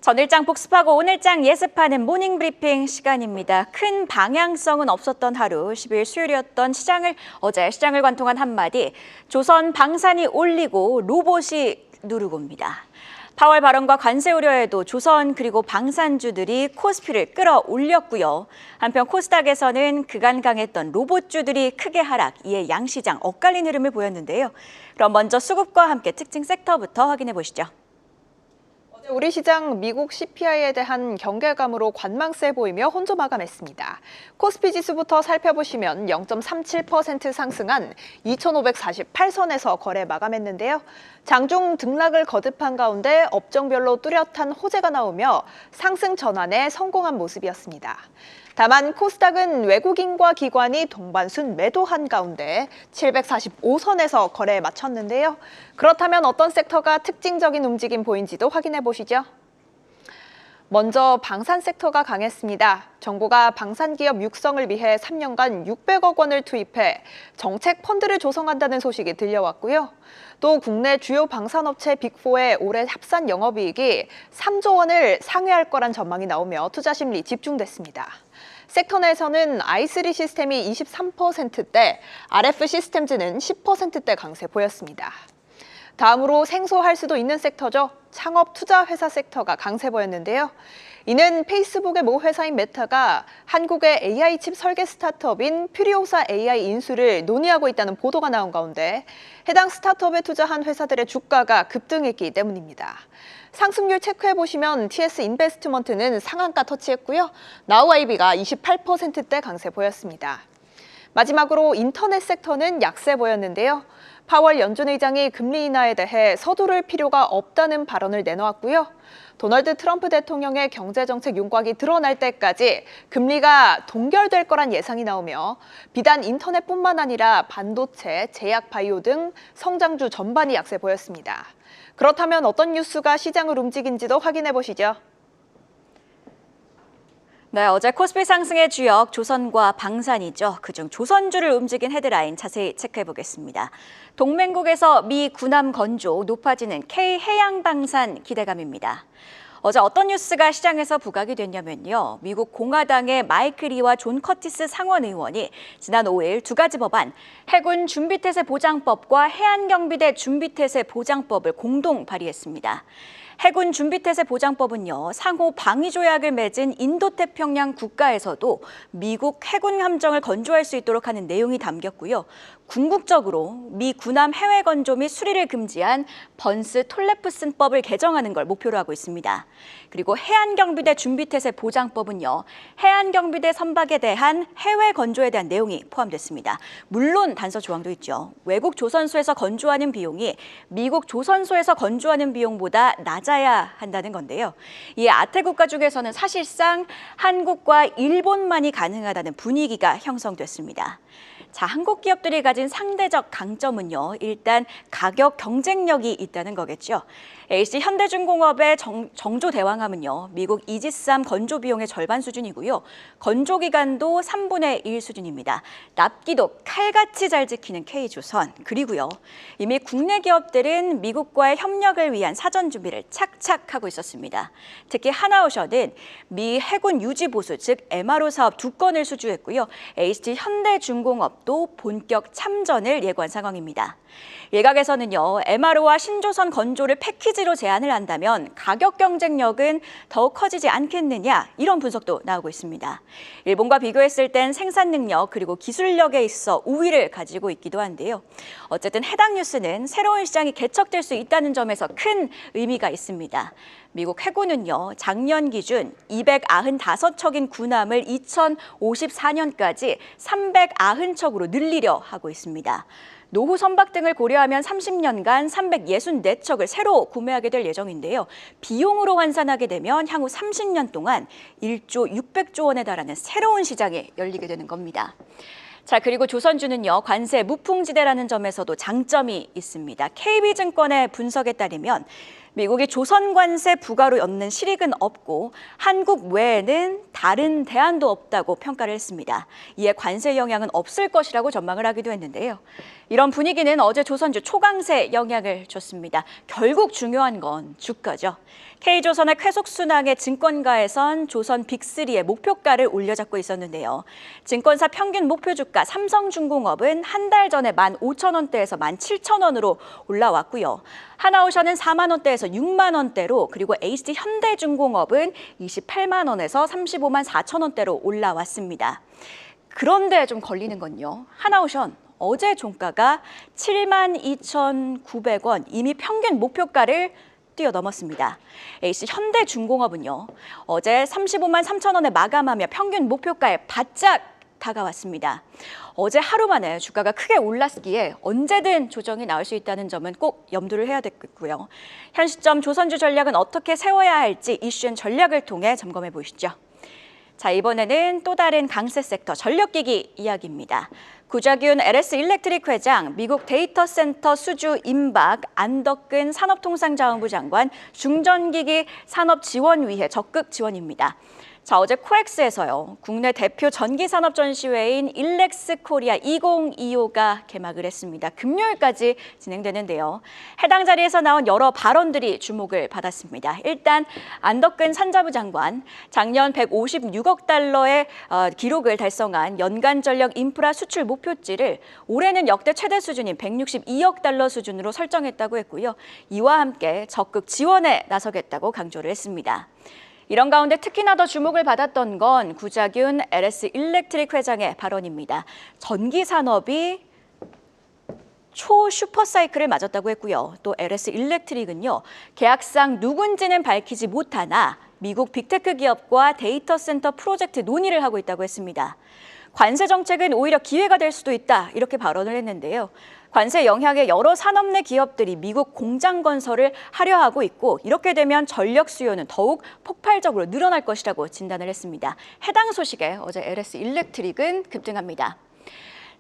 전일장 복습하고 오늘장 예습하는 모닝브리핑 시간입니다. 큰 방향성은 없었던 하루, 10일 수요일이었던 어제 시장을 관통한 한마디, 조선 방산이 올리고 로봇이 누르고입니다. 파월 발언과 관세 우려에도 조선 그리고 방산주들이 코스피를 끌어올렸고요. 한편 코스닥에서는 그간 강했던 로봇주들이 크게 하락, 이에 양시장 엇갈린 흐름을 보였는데요. 그럼 먼저 수급과 함께 특징 섹터부터 확인해 보시죠. 우리 시장 미국 CPI에 대한 경계감으로 관망세 보이며 혼조 마감했습니다. 코스피 지수부터 살펴보시면 0.37% 상승한 2,548선에서 거래 마감했는데요. 장중 등락을 거듭한 가운데 업종별로 뚜렷한 호재가 나오며 상승 전환에 성공한 모습이었습니다. 다만 코스닥은 외국인과 기관이 동반순 매도한 가운데 745선에서 거래에 마쳤는데요. 그렇다면 어떤 섹터가 특징적인 움직임 보인지도 확인해 보시죠. 먼저 방산 섹터가 강했습니다. 정부가 방산기업 육성을 위해 3년간 600억 원을 투입해 정책 펀드를 조성한다는 소식이 들려왔고요. 또 국내 주요 방산업체 빅4의 올해 합산 영업이익이 3조 원을 상회할 거란 전망이 나오며 투자 심리 집중됐습니다. 섹터 내에서는 i3 시스템이 23%대, RF 시스템즈는 10%대 강세 보였습니다. 다음으로 생소할 수도 있는 섹터죠. 창업 투자 회사 섹터가 강세 보였는데요. 이는 페이스북의 모 회사인 메타가 한국의 AI 칩 설계 스타트업인 퓨리오사 AI 인수를 논의하고 있다는 보도가 나온 가운데 해당 스타트업에 투자한 회사들의 주가가 급등했기 때문입니다. 상승률 체크해보시면 TS 인베스트먼트는 상한가 터치했고요. 나우아이비가 28%대 강세 보였습니다. 마지막으로 인터넷 섹터는 약세 보였는데요. 파월 연준 의장이 금리 인하에 대해 서두를 필요가 없다는 발언을 내놓았고요. 도널드 트럼프 대통령의 경제정책 윤곽이 드러날 때까지 금리가 동결될 거란 예상이 나오며 비단 인터넷뿐만 아니라 반도체, 제약, 바이오 등 성장주 전반이 약세 보였습니다. 그렇다면 어떤 뉴스가 시장을 움직인지도 확인해 보시죠. 네, 어제 코스피 상승의 주역 조선과 방산이죠. 그중 조선주를 움직인 헤드라인 자세히 체크해 보겠습니다. 동맹국에서 미 군함 건조, 높아지는 K해양방산 기대감입니다. 어제 어떤 뉴스가 시장에서 부각이 됐냐면요. 미국 공화당의 마이크 리와 존 커티스 상원 의원이 지난 5일 두 가지 법안, 해군 준비태세 보장법과 해안경비대 준비태세 보장법을 공동 발의했습니다. 해군 준비태세 보장법은요, 상호 방위 조약을 맺은 인도태평양 국가에서도 미국 해군 함정을 건조할 수 있도록 하는 내용이 담겼고요. 궁극적으로 미 군함 해외 건조 및 수리를 금지한 번스 톨레프슨법을 개정하는 걸 목표로 하고 있습니다. 그리고 해안경비대 준비태세 보장법은요, 해안경비대 선박에 대한 해외 건조에 대한 내용이 포함됐습니다. 물론 단서 조항도 있죠. 외국 조선소에서 건조하는 비용이 미국 조선소에서 건조하는 비용보다 낮아야 한다는 건데요. 이에 아태 국가 중에서는 사실상 한국과 일본만이 가능하다는 분위기가 형성됐습니다. 자, 한국 기업들이 가진 상대적 강점은요, 일단 가격 경쟁력이 있다는 거겠죠. LC 현대중공업의 정조 대왕함은요, 미국 이지스함 건조 비용의 절반 수준이고요. 건조 기간도 3분의 1 수준입니다. 납기도 칼같이 잘 지키는 K조선, 그리고요, 이미 국내 기업들은 미국과의 협력을 위한 사전 준비를 착착 하고 있었습니다. 특히 하나오션은 미 해군 유지 보수, 즉 MRO 사업 2건을 수주했고요. HT 현대중공업도 본격 참전을 예고한 상황입니다. 일각에서는요, MRO와 신조선 건조를 패키지로 제안을 한다면 가격 경쟁력은 더욱 커지지 않겠느냐, 이런 분석도 나오고 있습니다. 일본과 비교했을 땐 생산 능력 그리고 기술력에 있어 우위를 가지고 있기도 한데요. 어쨌든 해당 뉴스는 새로운 시장이 개척될 수 있다는 점에서 큰 의미가 있습니다. 미국 해군은요, 작년 기준 295척인 군함을 2054년까지 390척으로 늘리려 하고 있습니다. 노후 선박 등을 고려하면 30년간 364척을 새로 구매하게 될 예정인데요. 비용으로 환산하게 되면 향후 30년 동안 1조 600조 원에 달하는 새로운 시장이 열리게 되는 겁니다. 자, 그리고 조선주는요, 관세 무풍지대라는 점에서도 장점이 있습니다. KB증권의 분석에 따르면 미국이 조선 관세 부과로 엮는 실익은 없고 한국 외에는 다른 대안도 없다고 평가를 했습니다. 이에 관세 영향은 없을 것이라고 전망을 하기도 했는데요. 이런 분위기는 어제 조선주 초강세에 영향을 줬습니다. 결국 중요한 건 주가죠. K조선의 쾌속순항의 증권가에선 조선 빅3의 목표가를 올려잡고 있었는데요. 증권사 평균 목표 주가 삼성중공업은 한 달 전에 15,000원대에서 17,000원으로 올라왔고요. 하나오션은 4만 원대에서 6만 원대로, 그리고 HD 현대중공업은 28만 원에서 35만 4천 원대로 올라왔습니다. 그런데 좀 걸리는 건요. 하나오션 어제 종가가 72,900원, 이미 평균 목표가를 뛰어넘었습니다. HD 현대중공업은요. 어제 35만 3천 원에 마감하며 평균 목표가에 바짝 다가왔습니다. 어제 하루 만에 주가가 크게 올랐기에 언제든 조정이 나올 수 있다는 점은 꼭 염두를 해야 되겠고요. 현 시점 조선주 전략은 어떻게 세워야 할지 이슈앤 전략을 통해 점검해 보시죠. 자, 이번에는 또 다른 강세 섹터 전력기기 이야기입니다. 구자균 LS 일렉트릭 회장, 미국 데이터 센터 수주 임박, 안덕근 산업통상자원부 장관, 중전기기 산업지원위회 적극 지원입니다. 자, 어제 코엑스에서요, 국내 대표 전기산업 전시회인 일렉스 코리아 2025가 개막을 했습니다. 금요일까지 진행되는데요. 해당 자리에서 나온 여러 발언들이 주목을 받았습니다. 일단 안덕근 산자부 장관, 작년 156억 달러의 기록을 달성한 연간 전력 인프라 수출 목표치를 올해는 역대 최대 수준인 162억 달러 수준으로 설정했다고 했고요. 이와 함께 적극 지원에 나서겠다고 강조를 했습니다. 이런 가운데 특히나 더 주목을 받았던 건 구자균 LS 일렉트릭 회장의 발언입니다. 전기 산업이 초 슈퍼사이클을 맞았다고 했고요. 또 LS 일렉트릭은요, 계약상 누군지는 밝히지 못하나 미국 빅테크 기업과 데이터 센터 프로젝트 논의를 하고 있다고 했습니다. 관세 정책은 오히려 기회가 될 수도 있다, 이렇게 발언을 했는데요. 관세 영향에 여러 산업 내 기업들이 미국 공장 건설을 하려 하고 있고, 이렇게 되면 전력 수요는 더욱 폭발적으로 늘어날 것이라고 진단을 했습니다. 해당 소식에 어제 LS 일렉트릭은 급등합니다.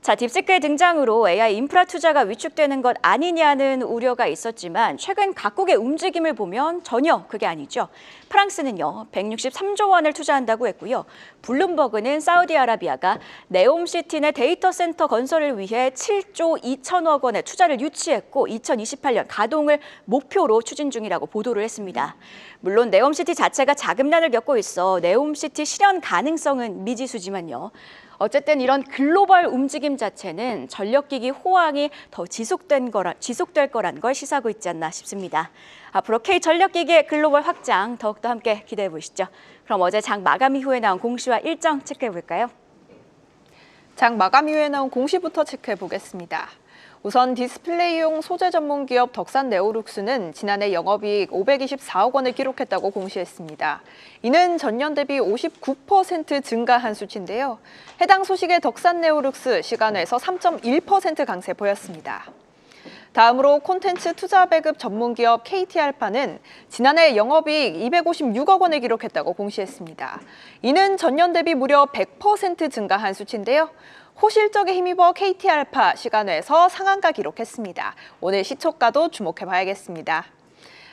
자, 딥시크의 등장으로 AI 인프라 투자가 위축되는 것 아니냐는 우려가 있었지만 최근 각국의 움직임을 보면 전혀 그게 아니죠. 프랑스는요, 163조 원을 투자한다고 했고요. 블룸버그는 사우디아라비아가 네옴시티 내 데이터 센터 건설을 위해 7조 2천억 원의 투자를 유치했고 2028년 가동을 목표로 추진 중이라고 보도를 했습니다. 물론 네옴시티 자체가 자금난을 겪고 있어 네옴시티 실현 가능성은 미지수지만요. 어쨌든 이런 글로벌 움직임 자체는 전력기기 호황이 더 지속될 거란 걸 시사하고 있지 않나 싶습니다. 앞으로 K전력기기의 글로벌 확장 더욱더 함께 기대해 보시죠. 그럼 어제 장 마감 이후에 나온 공시와 일정 체크해 볼까요? 장 마감 이후에 나온 공시부터 체크해 보겠습니다. 우선 디스플레이용 소재 전문 기업 덕산 네오룩스는 지난해 영업이익 524억 원을 기록했다고 공시했습니다. 이는 전년 대비 59% 증가한 수치인데요. 해당 소식에 덕산 네오룩스 시간에서 3.1% 강세 보였습니다. 다음으로 콘텐츠 투자 배급 전문 기업 KT알파는 지난해 영업이익 256억 원을 기록했다고 공시했습니다. 이는 전년 대비 무려 100% 증가한 수치인데요. 호실적에 힘입어 KT알파 시간외에서 상한가 기록했습니다. 오늘 시초가도 주목해봐야겠습니다.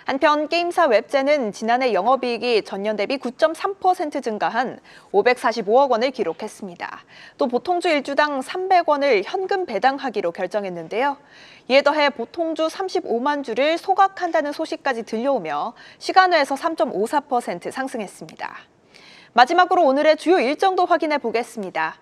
한편 게임사 웹젠은 지난해 영업이익이 전년 대비 9.3% 증가한 545억 원을 기록했습니다. 또 보통주 1주당 300원을 현금 배당하기로 결정했는데요. 이에 더해 보통주 35만 주를 소각한다는 소식까지 들려오며 시간외에서 3.54% 상승했습니다. 마지막으로 오늘의 주요 일정도 확인해 보겠습니다.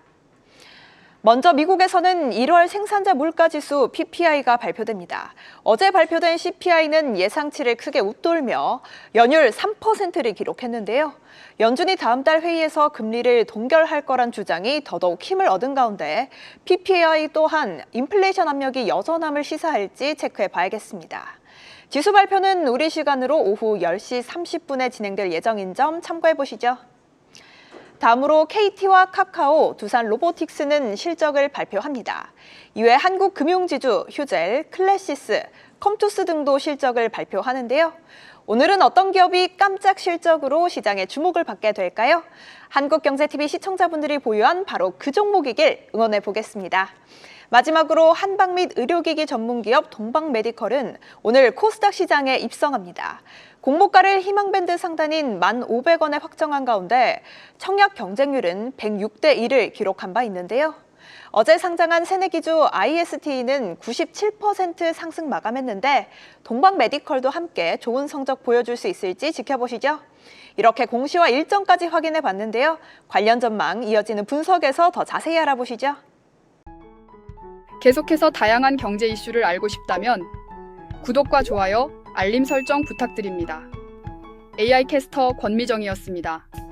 먼저 미국에서는 1월 생산자 물가지수 PPI가 발표됩니다. 어제 발표된 CPI는 예상치를 크게 웃돌며 연율 3%를 기록했는데요. 연준이 다음 달 회의에서 금리를 동결할 거란 주장이 더더욱 힘을 얻은 가운데 PPI 또한 인플레이션 압력이 여전함을 시사할지 체크해 봐야겠습니다. 지수 발표는 우리 시간으로 오후 10시 30분에 진행될 예정인 점 참고해 보시죠. 다음으로 KT와 카카오, 두산 로보틱스는 실적을 발표합니다. 이외 한국금융지주, 휴젤, 클래시스, 컴투스 등도 실적을 발표하는데요. 오늘은 어떤 기업이 깜짝 실적으로 시장의 주목을 받게 될까요? 한국경제TV 시청자분들이 보유한 바로 그 종목이길 응원해 보겠습니다. 마지막으로 한방 및 의료기기 전문기업 동방메디컬은 오늘 코스닥 시장에 입성합니다. 공모가를 희망밴드 상단인 1,500원에 확정한 가운데 청약 경쟁률은 106대 1을 기록한 바 있는데요. 어제 상장한 새내기주 IST는 97% 상승 마감했는데 동방메디컬도 함께 좋은 성적 보여줄 수 있을지 지켜보시죠. 이렇게 공시와 일정까지 확인해 봤는데요. 관련 전망 이어지는 분석에서 더 자세히 알아보시죠. 계속해서 다양한 경제 이슈를 알고 싶다면 구독과 좋아요, 알림 설정 부탁드립니다. AI 캐스터 권미정이었습니다.